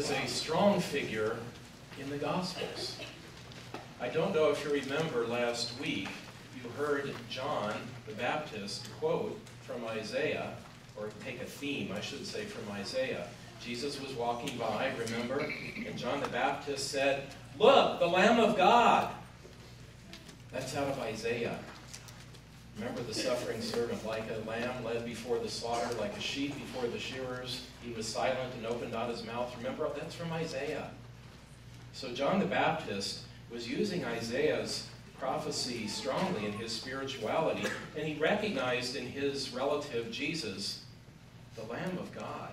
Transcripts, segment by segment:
is a strong figure in the Gospels. I don't know if you remember last week, you heard John the Baptist quote from Isaiah, or take a theme, I should say, from Isaiah. Jesus was walking by, remember? And John the Baptist said, "Look, the Lamb of God." That's out of Isaiah. Remember the suffering servant, like a lamb led before the slaughter, like a sheep before the shearers. He was silent and opened not his mouth. Remember, that's from Isaiah. So John the Baptist was using Isaiah's prophecy strongly in his spirituality, and he recognized in his relative Jesus the Lamb of God.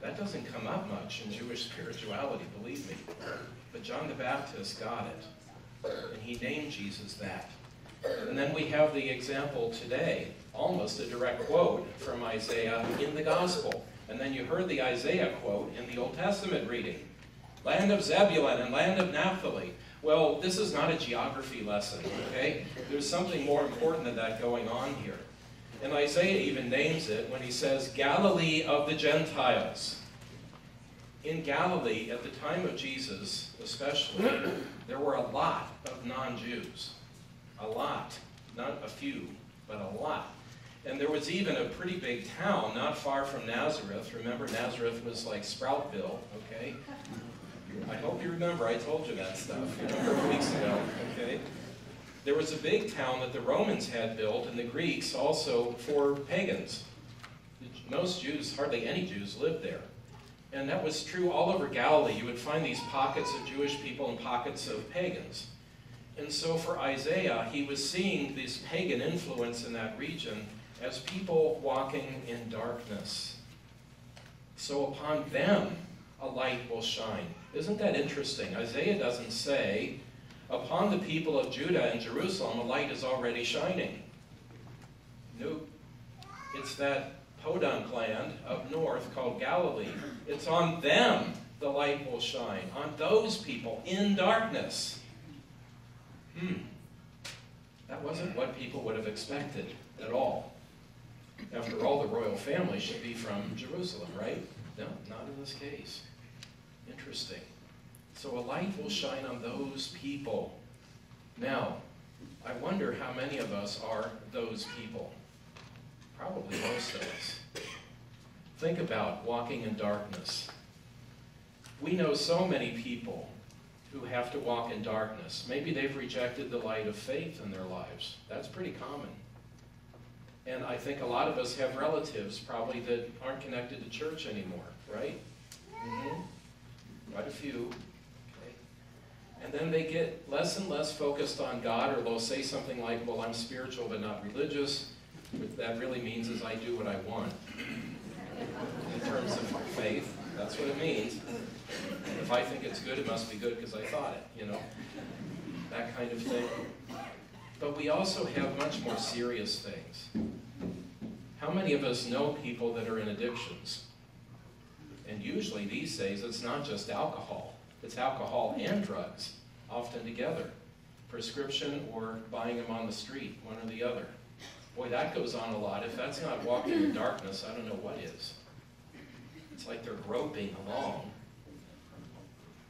That doesn't come up much in Jewish spirituality, believe me. But John the Baptist got it, and he named Jesus that. And then we have the example today, almost a direct quote from Isaiah in the Gospel. And then you heard the Isaiah quote in the Old Testament reading. Land of Zebulun and land of Naphtali. Well, this is not a geography lesson, okay? There's something more important than that going on here. And Isaiah even names it when he says, Galilee of the Gentiles. In Galilee, at the time of Jesus especially, there were a lot of non-Jews. A lot. Not a few, but a lot. And there was even a pretty big town not far from Nazareth. Remember, Nazareth was like Sproutville, okay? I hope you remember, I told you that stuff a number of weeks ago, okay? There was a big town that the Romans had built, and the Greeks also, for pagans. Most Jews, hardly any Jews, lived there. And that was true all over Galilee. You would find these pockets of Jewish people and pockets of pagans. And so for Isaiah, he was seeing this pagan influence in that region as people walking in darkness. So upon them, a light will shine. Isn't that interesting? Isaiah doesn't say, upon the people of Judah and Jerusalem, a light is already shining. Nope. It's that podunk land up north called Galilee. It's on them the light will shine. On those people in darkness. That wasn't what people would have expected at all. After all, the royal family should be from Jerusalem, right? No, not in this case. Interesting. So a light will shine on those people. Now, I wonder how many of us are those people. Probably most of us. Think about walking in darkness. We know so many people who have to walk in darkness. Maybe they've rejected the light of faith in their lives. That's pretty common. And I think a lot of us have relatives probably that aren't connected to church anymore, right? Quite a few. Okay. And then they get less and less focused on God, or they'll say something like, well, I'm spiritual but not religious. What that really means is I do what I want. In terms of faith, that's what it means. If I think it's good, it must be good because I thought it, you know, that kind of thing. But we also have much more serious things. How many of us know people that are in addictions? And usually these days, it's not just alcohol. It's alcohol and drugs, often together. Prescription or buying them on the street, one or the other. Boy, that goes on a lot. If that's not walking in darkness, I don't know what is. It's like they're groping along.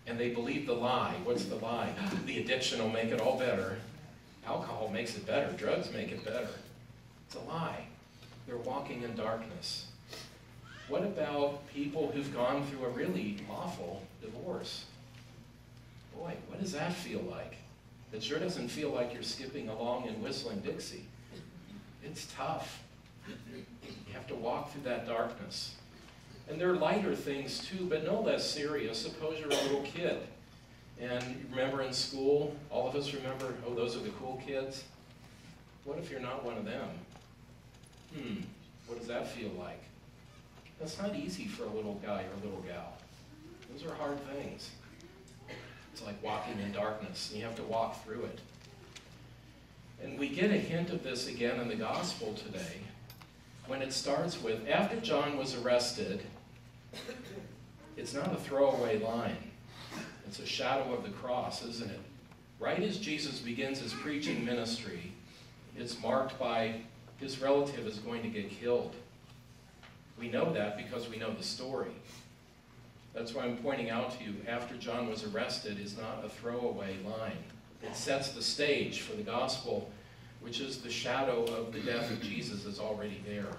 And they believe the lie. What's the lie? The addiction will make it all better. Alcohol makes it better. Drugs make it better. It's a lie. They're walking in darkness. What about people who've gone through a really awful divorce? Boy, what does that feel like? It sure doesn't feel like you're skipping along and whistling Dixie. It's tough. You have to walk through that darkness. And there are lighter things too, but no less serious. Suppose you're a little kid. And you remember in school, all of us remember, oh, those are the cool kids. What if you're not one of them? What does that feel like? That's not easy for a little guy or a little gal. Those are hard things. It's like walking in darkness, and you have to walk through it. And we get a hint of this again in the gospel today, when it starts with, after John was arrested, it's not a throwaway line. It's a shadow of the cross, isn't it? Right as Jesus begins his preaching ministry, it's marked by his relative is going to get killed. We know that because we know the story. That's why I'm pointing out to you, after John was arrested is not a throwaway line. It sets the stage for the gospel, which is the shadow of the death of Jesus is already there.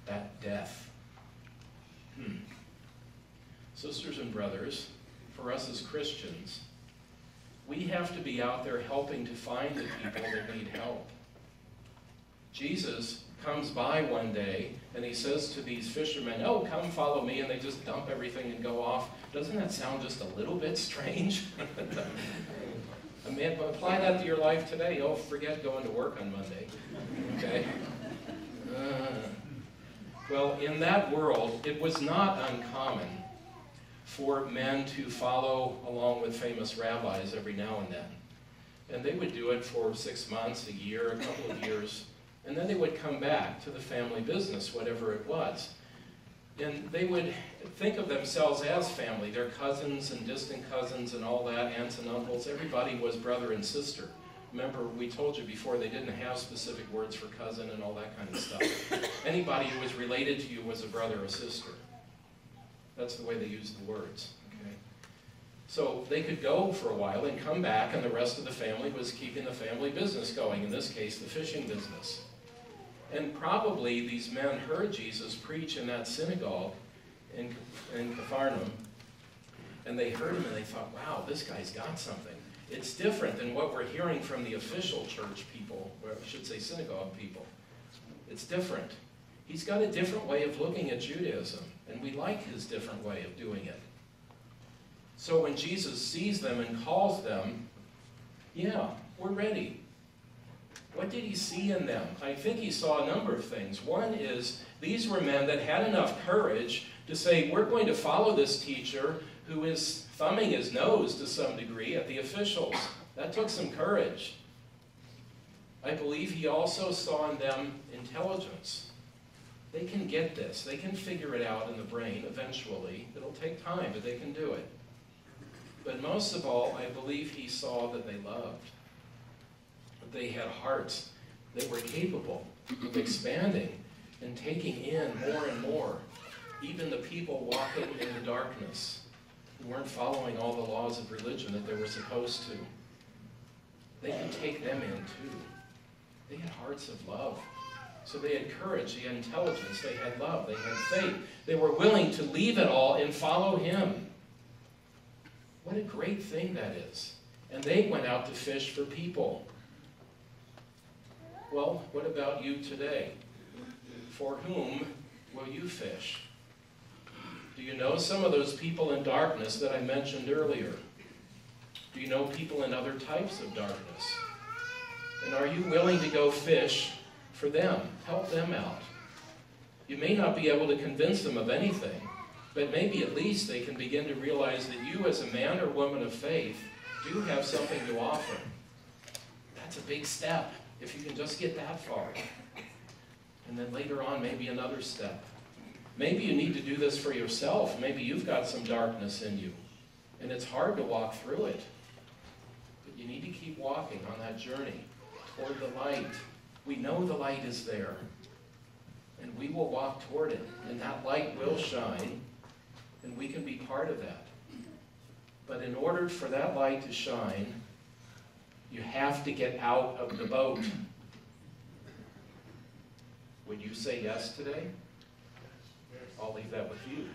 That death. Sisters and brothers, for us as Christians, we have to be out there helping to find the people that need help. Jesus comes by one day and he says to these fishermen, "Oh, come follow me," and they just dump everything and go off. Doesn't that sound just a little bit strange? I mean, apply that to your life today. Oh, forget going to work on Monday. Okay? Well, in that world, it was not uncommon for men to follow along with famous rabbis every now and then. And they would do it for 6 months, a year, a couple of years, and then they would come back to the family business, whatever it was. And they would think of themselves as family. Their cousins and distant cousins and all that, aunts and uncles, everybody was brother and sister. Remember, we told you before, they didn't have specific words for cousin and all that kind of stuff. Anybody who was related to you was a brother or sister. That's the way they used the words. Okay? So they could go for a while and come back, and the rest of the family was keeping the family business going, in this case, the fishing business. And probably these men heard Jesus preach in that synagogue in Capernaum, and they heard him and they thought, wow, this guy's got something. It's different than what we're hearing from the official church people, or I should say synagogue people. It's different. He's got a different way of looking at Judaism, and we like his different way of doing it. So when Jesus sees them and calls them, yeah, we're ready. What did he see in them? I think he saw a number of things. One is, these were men that had enough courage to say, we're going to follow this teacher who is thumbing his nose to some degree at the officials. That took some courage. I believe he also saw in them intelligence. They can get this. They can figure it out in the brain eventually. It'll take time, but they can do it. But most of all, I believe he saw that they loved. That they had hearts. They were capable of expanding and taking in more and more. Even the people walking in the darkness who weren't following all the laws of religion that they were supposed to. They could take them in too. They had hearts of love. So they had courage, they had intelligence, they had love, they had faith. They were willing to leave it all and follow him. What a great thing that is. And they went out to fish for people. Well, what about you today? For whom will you fish? Do you know some of those people in darkness that I mentioned earlier? Do you know people in other types of darkness? And are you willing to go fish for them? Help them out. You may not be able to convince them of anything, but maybe at least they can begin to realize that you as a man or woman of faith do have something to offer. That's a big step, if you can just get that far. And then later on, maybe another step. Maybe you need to do this for yourself. Maybe you've got some darkness in you, and it's hard to walk through it. But you need to keep walking on that journey toward the light. We know the light is there, and we will walk toward it, and that light will shine, and we can be part of that. But in order for that light to shine, you have to get out of the boat. Would you say yes today? I'll leave that with you.